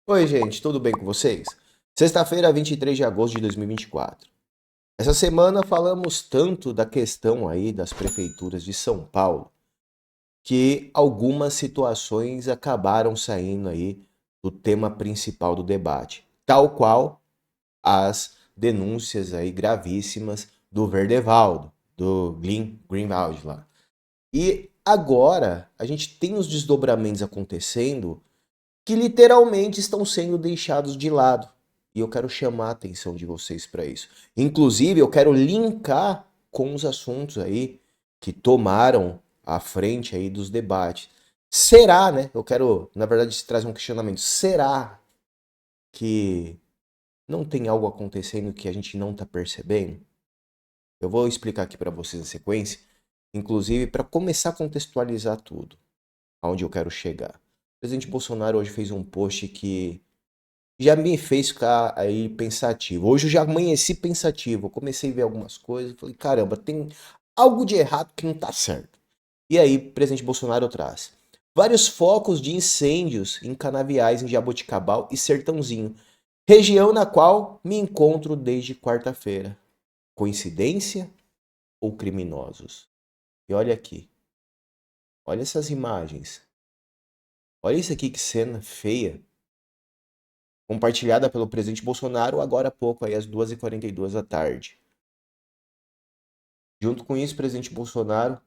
Oi, gente, tudo bem com vocês? Sexta-feira, 23 de agosto de 2024. Essa semana falamos tanto da questão aí das prefeituras de São Paulo que algumas situações acabaram saindo aí do tema principal do debate, tal qual as denúncias aí gravíssimas do Verdevaldo, do Greenwald lá. E agora a gente tem os desdobramentos acontecendo que literalmente estão sendo deixados de lado. E eu quero chamar a atenção de vocês para isso. Inclusive, eu quero linkar com os assuntos aí que tomaram a frente aí dos debates. Será, né? Eu quero, na verdade, trazer um questionamento. Será que não tem algo acontecendo que a gente não está percebendo? Eu vou explicar aqui para vocês na sequência, inclusive para começar a contextualizar tudo, aonde eu quero chegar. O presidente Bolsonaro hoje fez um post que já me fez ficar aí pensativo. Hoje eu já amanheci pensativo. Eu comecei a ver algumas coisas. Falei, caramba, tem algo de errado que não tá certo. E aí, presidente Bolsonaro traz vários focos de incêndios em canaviais em Jaboticabal e Sertãozinho, região na qual me encontro desde quarta-feira. Coincidência ou criminosos? E olha aqui, olha essas imagens. Olha isso aqui, que cena feia. Compartilhada pelo presidente Bolsonaro agora há pouco, aí às 2h42 da tarde. Junto com isso, o presidente Bolsonaro,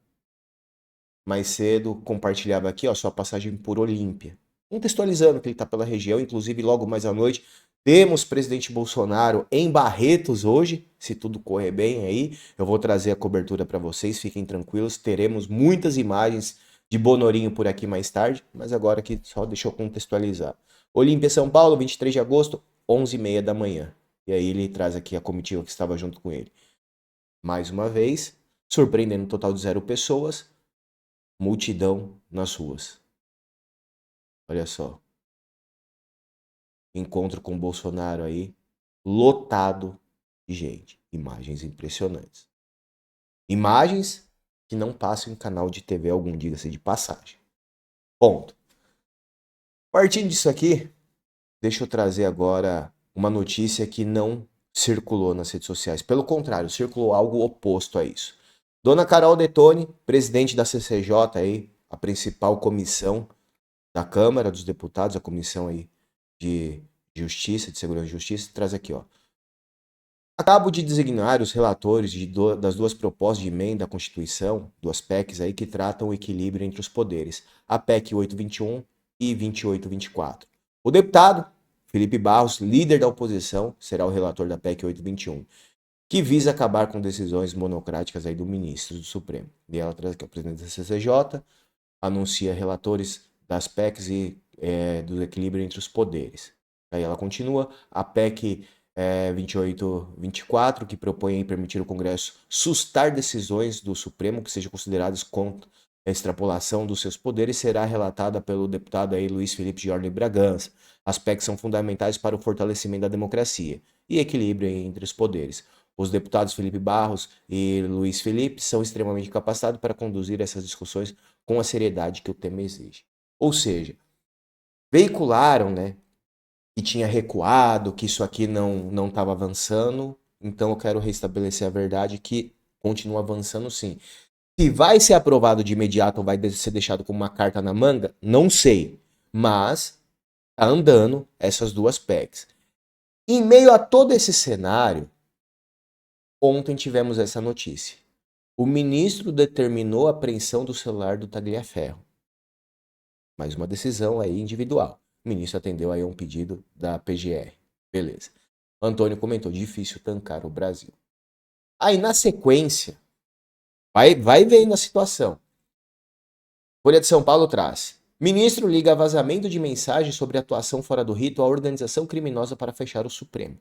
mais cedo, compartilhava aqui, ó, sua passagem por Olímpia. Contextualizando que ele está pela região, inclusive logo mais à noite, temos presidente Bolsonaro em Barretos hoje, se tudo correr bem aí. Eu vou trazer a cobertura para vocês, fiquem tranquilos, teremos muitas imagens de Bonorinho por aqui mais tarde, mas agora aqui só deixa eu contextualizar. Olímpia, São Paulo, 23 de agosto, 11h30 da manhã. E aí ele traz aqui a comitiva que estava junto com ele. Mais uma vez, surpreendendo um total de 0 pessoas, multidão nas ruas. Olha só. Encontro com o Bolsonaro aí, lotado de gente. Imagens impressionantes. Imagens que não passam em canal de TV algum, diga-se de passagem. Ponto. Partindo disso aqui, deixa eu trazer agora uma notícia que não circulou nas redes sociais. Pelo contrário, circulou algo oposto a isso. Dona Carol Detone, presidente da CCJ aí, a principal comissão da Câmara dos Deputados, a comissão aí de Justiça, de Segurança e Justiça, traz aqui, ó. Acabo de designar os relatores das duas propostas de emenda à Constituição, duas PECs aí que tratam o equilíbrio entre os poderes, a PEC 821 e 2824. O deputado Felipe Barros, líder da oposição, será o relator da PEC 821, que visa acabar com decisões monocráticas aí do ministro do Supremo. E ela traz aqui o presidente da CCJ, anuncia relatores das PECs e do equilíbrio entre os poderes. Aí ela continua, a PEC 2824, que propõe permitir ao Congresso sustar decisões do Supremo que sejam consideradas contra a extrapolação dos seus poderes, será relatada pelo deputado aí Luiz Felipe Jorge Bragança. As PECs são fundamentais para o fortalecimento da democracia e equilíbrio entre os poderes. Os deputados Felipe Barros e Luiz Felipe são extremamente capacitados para conduzir essas discussões com a seriedade que o tema exige. Ou seja, veicularam, né, que tinha recuado, que isso aqui não estava avançando, então eu quero restabelecer a verdade que continua avançando sim. Se vai ser aprovado de imediato ou vai ser deixado como uma carta na manga, não sei, mas tá andando essas duas PECs. Em meio a todo esse cenário, ontem tivemos essa notícia. O ministro determinou a apreensão do celular do Tagliaferro. Mais uma decisão aí individual. O ministro atendeu aí a um pedido da PGR. Beleza. O Antônio comentou, difícil tancar o Brasil. Aí na sequência, vai vendo a situação. Folha de São Paulo traz. Ministro liga a vazamento de mensagem sobre atuação fora do rito à organização criminosa para fechar o Supremo.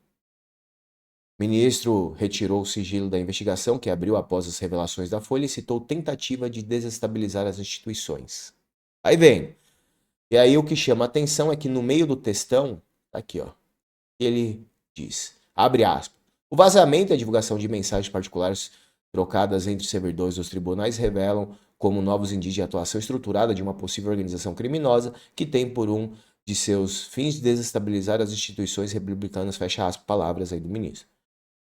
Ministro retirou o sigilo da investigação que abriu após as revelações da Folha e citou tentativa de desestabilizar as instituições. Aí vem. E aí o que chama a atenção é que no meio do textão, tá aqui ó, ele diz, abre aspas, o vazamento e a divulgação de mensagens particulares trocadas entre servidores dos tribunais revelam como novos indícios de atuação estruturada de uma possível organização criminosa que tem por um de seus fins de desestabilizar as instituições republicanas, fecha aspas, palavras aí do ministro.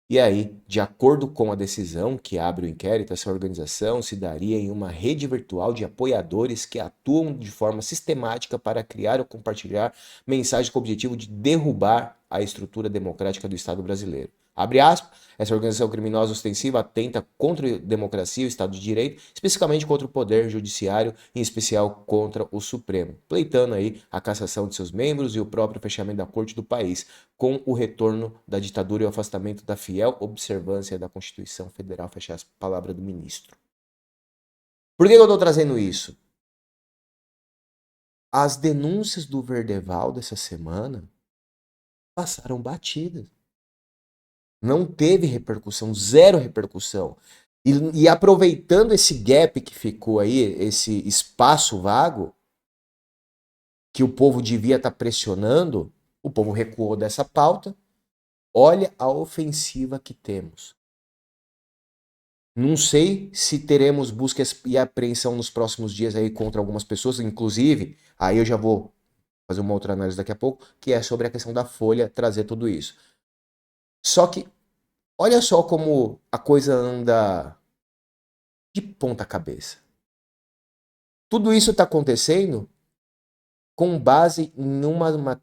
E aí, de acordo com a decisão que abre o inquérito, essa organização se daria em uma rede virtual de apoiadores que atuam de forma sistemática para criar ou compartilhar mensagens com o objetivo de derrubar a estrutura democrática do Estado brasileiro. Abre aspas, essa organização criminosa ostensiva atenta contra a democracia e o Estado de Direito, especificamente contra o Poder Judiciário, em especial contra o Supremo, pleitando aí a cassação de seus membros e o próprio fechamento da Corte do país, com o retorno da ditadura e o afastamento da fiel observância da Constituição Federal, fecha as palavras do ministro. Por que eu estou trazendo isso? As denúncias do Verdeval dessa semana passaram batidas. Não teve repercussão, zero repercussão. E aproveitando esse gap que ficou aí, esse espaço vago, que o povo devia estar pressionando, o povo recuou dessa pauta. Olha a ofensiva que temos. Não sei se teremos buscas e apreensão nos próximos dias aí contra algumas pessoas, inclusive, aí eu já vou fazer uma outra análise daqui a pouco, que é sobre a questão da Folha trazer tudo isso. Só que, olha só como a coisa anda de ponta cabeça. Tudo isso está acontecendo com base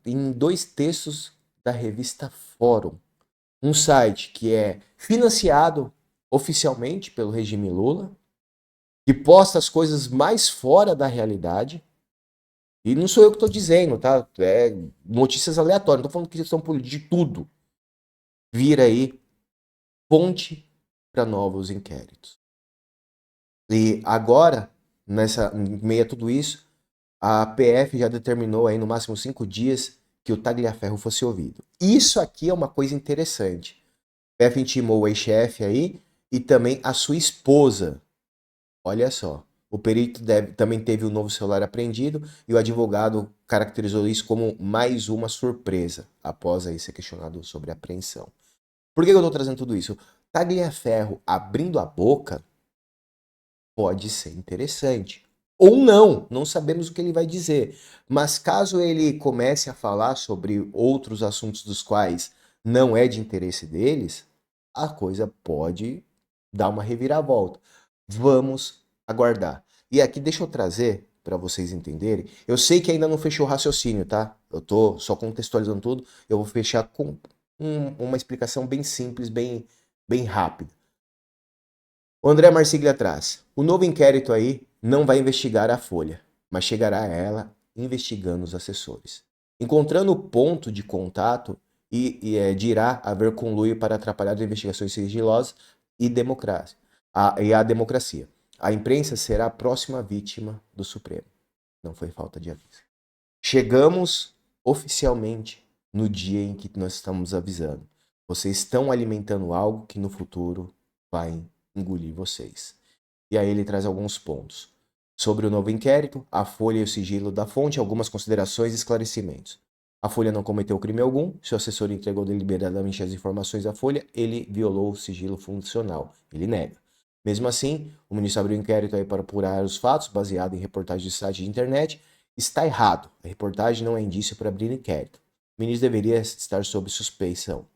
em dois textos da revista Fórum, um site que é financiado oficialmente pelo regime Lula, que posta as coisas mais fora da realidade. E não sou eu que estou dizendo, tá? É notícias aleatórias. Não estou falando que questão política, de tudo. Vira aí ponte para novos inquéritos. E agora, em meio a tudo isso, a PF já determinou aí no máximo 5 dias que o Tagliaferro fosse ouvido. Isso aqui é uma coisa interessante. A PF intimou o ex-chefe aí e também a sua esposa. Olha só. O perito também teve o novo celular apreendido e o advogado caracterizou isso como mais uma surpresa, após aí ser questionado sobre a apreensão. Por que eu estou trazendo tudo isso? Tagliaferro abrindo a boca pode ser interessante. Ou não, não sabemos o que ele vai dizer. Mas caso ele comece a falar sobre outros assuntos dos quais não é de interesse deles, a coisa pode dar uma reviravolta. Vamos aguardar. E aqui deixa eu trazer para vocês entenderem. Eu sei que ainda não fechou o raciocínio, tá? Eu tô só contextualizando tudo. Eu vou fechar com uma explicação bem simples, bem rápida. O André Marsiglia traz. O novo inquérito aí não vai investigar a Folha, mas chegará a ela investigando os assessores. Encontrando o ponto de contato dirá haver conluio para atrapalhar as investigações sigilosas e a democracia. A imprensa será a próxima vítima do Supremo. Não foi falta de aviso. Chegamos oficialmente no dia em que nós estamos avisando. Vocês estão alimentando algo que no futuro vai engolir vocês. E aí ele traz alguns pontos. Sobre o novo inquérito, a Folha e o sigilo da fonte, algumas considerações e esclarecimentos. A Folha não cometeu crime algum, seu assessor entregou deliberadamente as informações à Folha, ele violou o sigilo funcional, ele nega. Mesmo assim, o ministro abriu um inquérito aí para apurar os fatos, baseado em reportagens de site de internet. Está errado, a reportagem não é indício para abrir inquérito. O ministro deveria estar sob suspeição.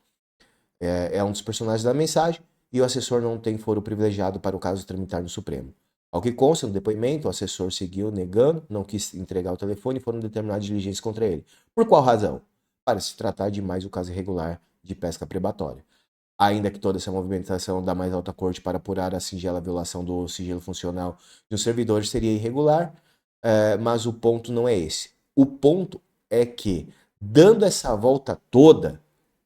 É um dos personagens da mensagem, e o assessor não tem foro privilegiado para o caso tramitar no Supremo. Ao que consta no depoimento, o assessor seguiu negando, não quis entregar o telefone e foram determinadas diligências contra ele. Por qual razão? Para se tratar de mais um caso irregular de pesca prebatória. Ainda que toda essa movimentação da mais alta corte para apurar a singela violação do sigilo funcional de um servidor seria irregular, mas o ponto não é esse. O ponto é que, dando essa volta toda,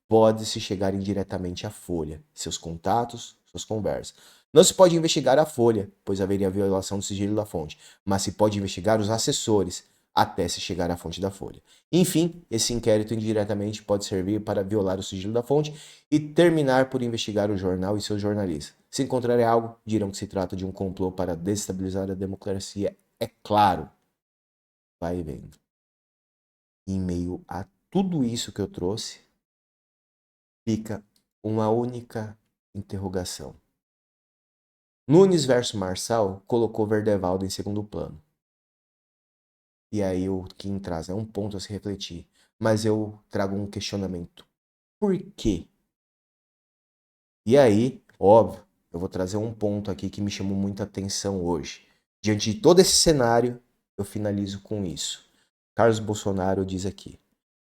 pode-se chegar indiretamente à Folha, seus contatos, suas conversas. Não se pode investigar a Folha, pois haveria violação do sigilo da fonte, mas se pode investigar os assessores, até se chegar à fonte da Folha. Enfim, esse inquérito indiretamente pode servir para violar o sigilo da fonte e terminar por investigar o jornal e seus jornalistas. Se encontrarem algo, dirão que se trata de um complô para desestabilizar a democracia. É claro. Vai vendo. Em meio a tudo isso que eu trouxe, fica uma única interrogação. Nunes versus Marçal colocou Verdevaldo em segundo plano. E aí o Kim traz, é um ponto a se refletir. Mas eu trago um questionamento. Por quê? E aí, óbvio, eu vou trazer um ponto aqui que me chamou muita atenção hoje. Diante de todo esse cenário, eu finalizo com isso. Carlos Bolsonaro diz aqui: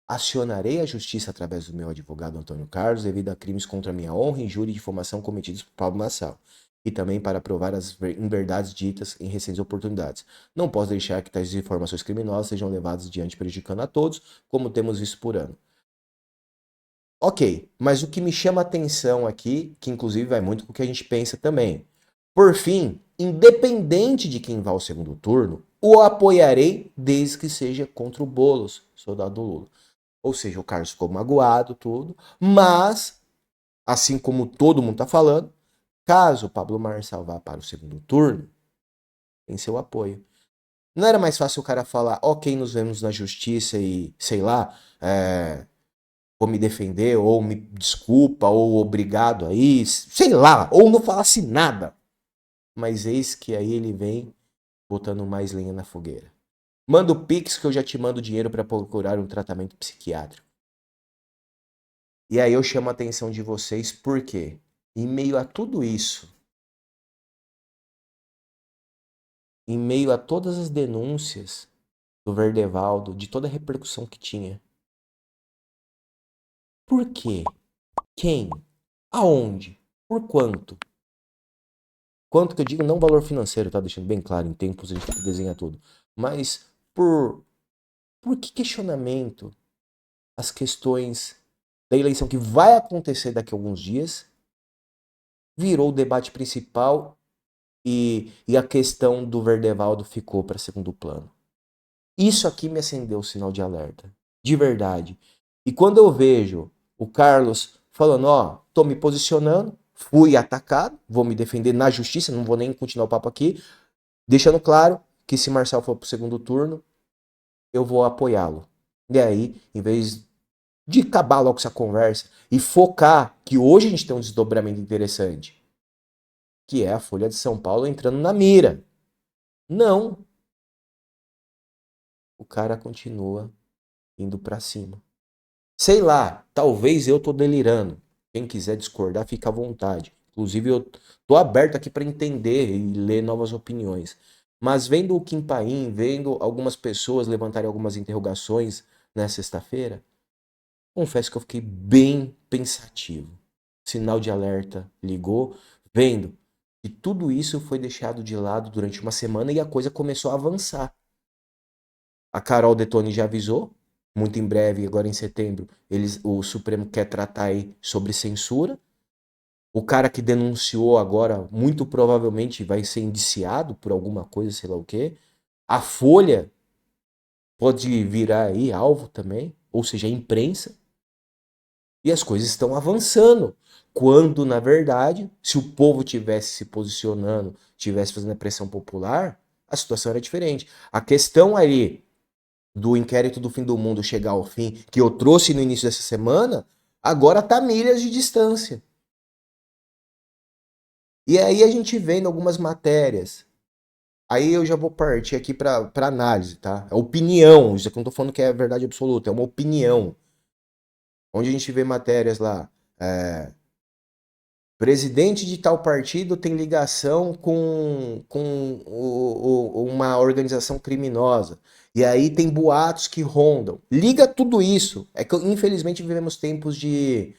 acionarei a justiça através do meu advogado Antônio Carlos devido a crimes contra minha honra, injúria e difamação cometidos por Pablo Marçal. E também para provar as inverdades ditas em recentes oportunidades. Não posso deixar que tais informações criminosas sejam levadas adiante prejudicando a todos, como temos visto por ano. Ok, mas o que me chama a atenção aqui, que inclusive vai muito com o que a gente pensa também. Por fim, independente de quem vá ao segundo turno, o apoiarei desde que seja contra o Boulos, soldado Lula. Ou seja, o Carlos ficou magoado, tudo, mas, assim como todo mundo está falando, caso o Pablo Marçal vá para o segundo turno, tem seu apoio. Não era mais fácil o cara falar, ok, nos vemos na justiça e, sei lá, vou me defender, ou me desculpa, ou obrigado aí, sei lá, ou não falasse nada. Mas eis que aí ele vem botando mais lenha na fogueira. Manda o Pix que eu já te mando dinheiro para procurar um tratamento psiquiátrico. E aí eu chamo a atenção de vocês porque, em meio a tudo isso, em meio a todas as denúncias do Verdevaldo, de toda a repercussão que tinha, por quê? Quem? Aonde? Por quanto? Quanto que eu digo, não valor financeiro, tá? Deixando bem claro, em tempos a gente desenha tudo. Mas por que questionamento as questões da eleição que vai acontecer daqui a alguns dias virou o debate principal e a questão do Verdevaldo ficou para segundo plano? Isso aqui me acendeu o sinal de alerta. De verdade. E quando eu vejo o Carlos falando, ó, tô me posicionando, fui atacado, vou me defender na justiça, não vou nem continuar o papo aqui, deixando claro que se Marcel for pro segundo turno, eu vou apoiá-lo. E aí, em vez de acabar logo essa conversa e focar que hoje a gente tem um desdobramento interessante, que é a Folha de São Paulo entrando na mira. Não. O cara continua indo pra cima. Sei lá, talvez eu tô delirando. Quem quiser discordar, fica à vontade. Inclusive, eu tô aberto aqui para entender e ler novas opiniões. Mas vendo o Kim Paim, vendo algumas pessoas levantarem algumas interrogações na sexta-feira, confesso que eu fiquei bem pensativo. Sinal de alerta ligou, vendo que tudo isso foi deixado de lado durante uma semana e a coisa começou a avançar. A Carol Detoni já avisou, muito em breve, agora em setembro, o Supremo quer tratar aí sobre censura. O cara que denunciou agora, muito provavelmente vai ser indiciado por alguma coisa, sei lá o quê. A Folha pode virar aí alvo também, ou seja, a imprensa. E as coisas estão avançando. Quando, na verdade, se o povo tivesse se posicionando, tivesse fazendo a pressão popular, a situação era diferente. A questão ali do inquérito do fim do mundo chegar ao fim, que eu trouxe no início dessa semana, agora está milhas de distância. E aí a gente vendo algumas matérias. Aí eu já vou partir aqui para análise, tá? É opinião, isso aqui eu não tô falando que é verdade absoluta, é uma opinião. Onde a gente vê matérias lá, presidente de tal partido tem ligação com uma organização criminosa. E aí tem boatos que rondam. Liga tudo isso. É que infelizmente vivemos tempos de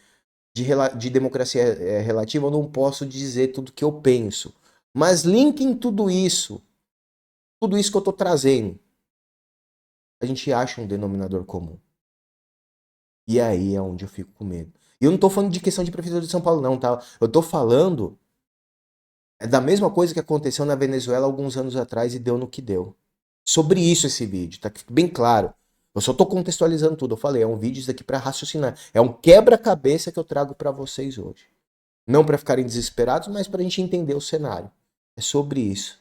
democracia relativa, eu não posso dizer tudo que eu penso. Mas linkem tudo isso que eu estou trazendo, a gente acha um denominador comum. E aí é onde eu fico com medo. E eu não estou falando de questão de prefeitura de São Paulo, não, tá? Eu estou falando da mesma coisa que aconteceu na Venezuela alguns anos atrás e deu no que deu. Sobre isso esse vídeo, tá bem claro. Eu só tô contextualizando tudo. Eu falei, é um vídeo isso daqui para raciocinar. É um quebra-cabeça que eu trago para vocês hoje. Não para ficarem desesperados, mas para a gente entender o cenário. É sobre isso.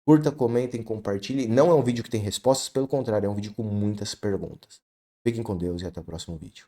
Curta, comentem, compartilhem. Não é um vídeo que tem respostas, pelo contrário, é um vídeo com muitas perguntas. Fiquem com Deus e até o próximo vídeo.